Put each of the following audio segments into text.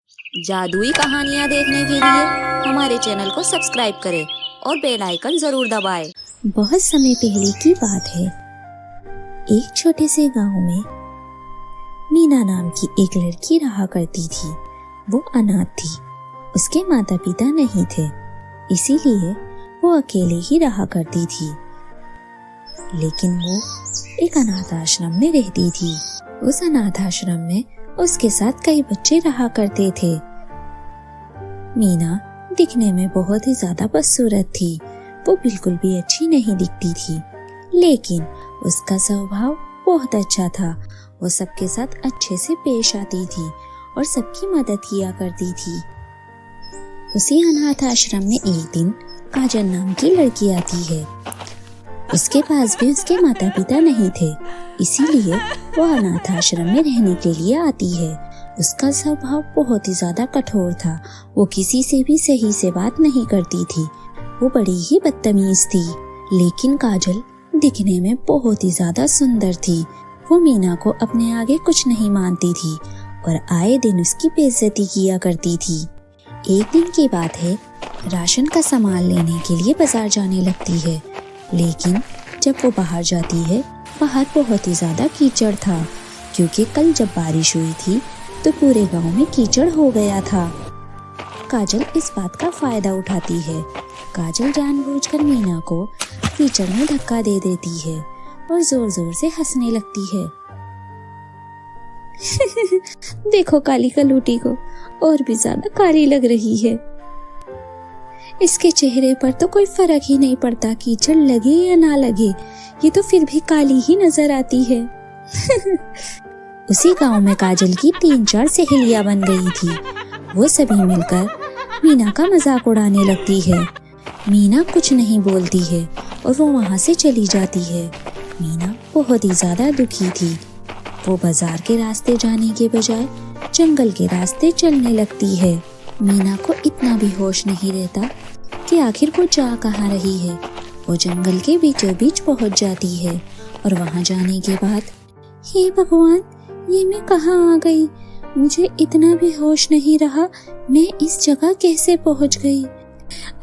जादुई कहानियाँ देखने के लिए हमारे चैनल को सब्सक्राइब करें और बेल आइकन जरूर दबाएं। बहुत समय पहले की बात है। एक छोटे से गांव में मीना नाम की एक लड़की रहा करती थी। वो अनाथ थी, उसके माता पिता नहीं थे, इसीलिए वो अकेले ही रहा करती थी। लेकिन वो एक अनाथ आश्रम में रहती थी। उस अनाथ आश्रम में उसके साथ कई बच्चे रहा करते थे। मीना दिखने में बहुत ही ज्यादा बदसूरत थी। वो बिल्कुल भी अच्छी नहीं दिखती थी, लेकिन उसका स्वभाव बहुत अच्छा था। वो सबके साथ अच्छे से पेश आती थी और सबकी मदद किया करती थी। उसी अनाथ आश्रम में एक दिन काजल नाम की लड़की आती है। उसके पास भी उसके माता पिता नहीं थे, इसीलिए वो अनाथ आश्रम में रहने के लिए आती है। उसका स्वभाव बहुत ही ज्यादा कठोर था। वो किसी से भी सही से बात नहीं करती थी। वो बड़ी ही बदतमीज थी। लेकिन काजल दिखने में बहुत ही ज्यादा सुंदर थी। वो मीना को अपने आगे कुछ नहीं मानती थी और आए दिन उसकी बेइज्जती किया करती थी। एक दिन की बात है, राशन का सामान लेने के लिए बाजार जाने लगती है। लेकिन जब वो बाहर जाती है, बाहर बहुत ही ज्यादा कीचड़ था, क्योंकि कल जब बारिश हुई थी तो पूरे गांव में कीचड़ हो गया था। काजल इस बात का फायदा उठाती है। काजल जानबूझकर मीना को कीचड़ में धक्का दे देती है और जोर जोर से हंसने लगती है। देखो काली कलूटी को, और भी ज्यादा काली लग रही है। इसके चेहरे पर तो कोई फर्क ही नहीं पड़ता, कीचड़ लगे या ना लगे, ये तो फिर भी काली ही नजर आती है। उसी गांव में काजल की 3-4 सहेलियां बन गई थी। वो सभी मिलकर मीना का मजाक उड़ाने लगती है। मीना कुछ नहीं बोलती है और वो वहां से चली जाती है। मीना बहुत ही ज्यादा दुखी थी। वो बाजार के रास्ते जाने के बजाय जंगल के रास्ते चलने लगती है। मीना को इतना भी होश नहीं रहता कि आखिर वो जा कहाँ रही है। वो जंगल के बीचों बीच पहुंच जाती है और वहां जाने के बाद, हे भगवान, ये मैं कहाँ आ गई? मुझे इतना भी होश नहीं रहा, मैं इस जगह कैसे पहुंच गई?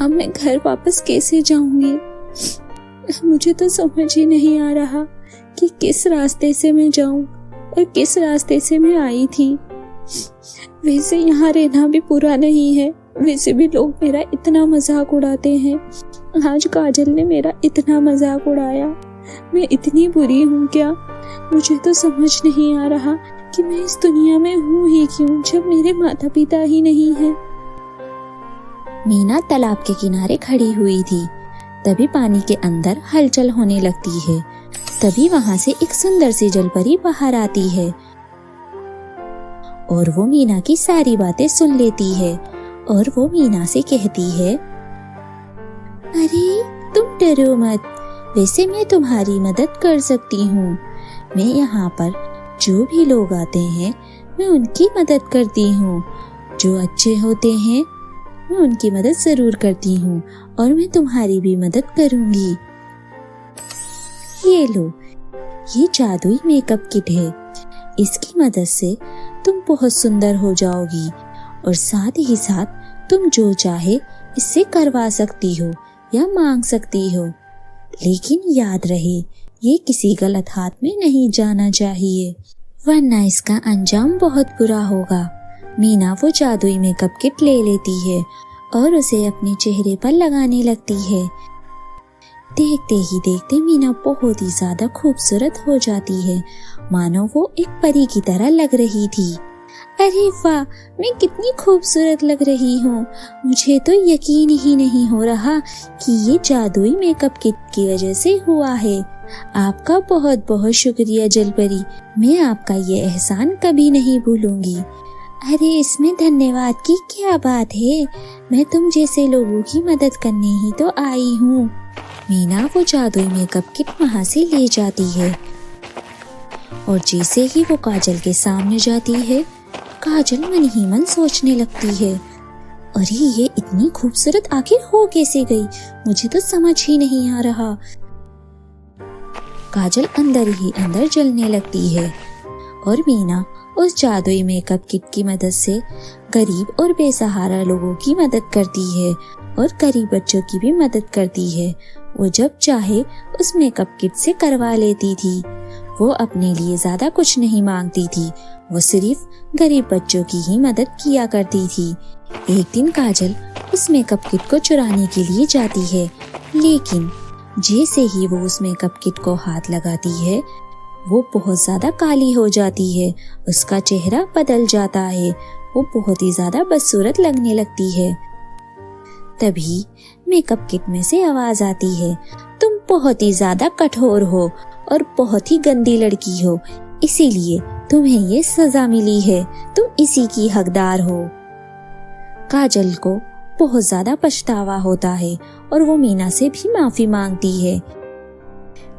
अब मैं घर वापस कैसे जाऊंगी? मुझे तो समझ ही नहीं आ रहा कि किस रास्ते से मैं जाऊं और किस रास्ते से मैं आई थी। वैसे यहाँ रहना भी बुरा नहीं है, वैसे भी लोग मेरा इतना मजाक उड़ाते हैं। आज काजल ने मेरा इतना मजाक उड़ाया। मैं इतनी बुरी हूँ क्या? मुझे तो समझ नहीं आ रहा कि मैं इस दुनिया में हूँ ही क्यों, जब मेरे माता पिता ही नहीं हैं। मीना तालाब के किनारे खड़ी हुई थी। तभी पानी के अंदर हलचल होने लगती है। तभी वहां से एक सुंदर सी जलपरी बाहर आती है और वो मीना की सारी बातें सुन लेती है। और वो मीना से कहती है, अरे तुम डरो मत, वैसे मैं तुम्हारी मदद कर सकती हूँ। मैं यहाँ पर जो भी लोग आते हैं, मैं उनकी मदद करती हूँ। जो अच्छे होते हैं, मैं उनकी मदद जरूर करती हूँ और मैं तुम्हारी भी मदद करूँगी। ये लो, ये जादुई मेकअप किट है। इसकी मदद से तुम बहुत सुंदर हो जाओगी और साथ ही साथ तुम जो चाहे इससे करवा सकती हो या मांग सकती हो। लेकिन याद रहे, ये किसी गलत हाथ में नहीं जाना चाहिए, वरना इसका अंजाम बहुत बुरा होगा। मीना वो जादुई मेकअप किट ले लेती है और उसे अपने चेहरे पर लगाने लगती है। देखते ही देखते मीना बहुत ही ज्यादा खूबसूरत हो जाती है, मानो वो एक परी की तरह लग रही थी। अरे वाह, मैं कितनी खूबसूरत लग रही हूँ। मुझे तो यकीन ही नहीं हो रहा कि ये जादुई मेकअप किट की वजह से हुआ है। आपका बहुत बहुत शुक्रिया जलपरी, मैं आपका ये एहसान कभी नहीं भूलूंगी। अरे इसमें धन्यवाद की क्या बात है, मैं तुम जैसे लोगों की मदद करने ही तो आई हूँ। मीना वो जादुई मेकअप किट वहाँ से ले जाती है और जैसे ही वो काजल के सामने जाती है, काजल मन ही मन सोचने लगती है, अरे ये इतनी खूबसूरत आखिर हो कैसे गई? मुझे तो समझ ही नहीं आ रहा। काजल अंदर ही अंदर जलने लगती है और मीना उस जादुई मेकअप किट की मदद से गरीब और बेसहारा लोगों की मदद करती है और गरीब बच्चों की भी मदद करती है। वो जब चाहे उस मेकअप किट से करवा लेती थी। वो अपने लिए ज्यादा कुछ नहीं मांगती थी, वो सिर्फ गरीब बच्चों की ही मदद किया करती थी। एक दिन काजल उस मेकअप किट को चुराने के लिए जाती है, लेकिन जैसे ही वो उस मेकअप किट को हाथ लगाती है वो बहुत ज्यादा काली हो जाती है। उसका चेहरा बदल जाता है, वो बहुत ही ज्यादा बदसूरत लगने लगती है। तभी मेकअप किट में से आवाज आती है, तुम बहुत ही ज्यादा कठोर हो और बहुत ही गंदी लड़की हो, इसीलिए तुम्हें ये सजा मिली है, तुम इसी की हकदार हो। काजल को बहुत ज्यादा पछतावा होता है और वो मीना से भी माफी मांगती है,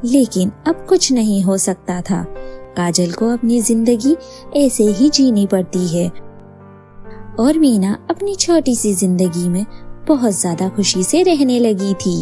लेकिन अब कुछ नहीं हो सकता था। काजल को अपनी जिंदगी ऐसे ही जीनी पड़ती है और मीना अपनी छोटी सी जिंदगी में बहुत ज्यादा खुशी से रहने लगी थी।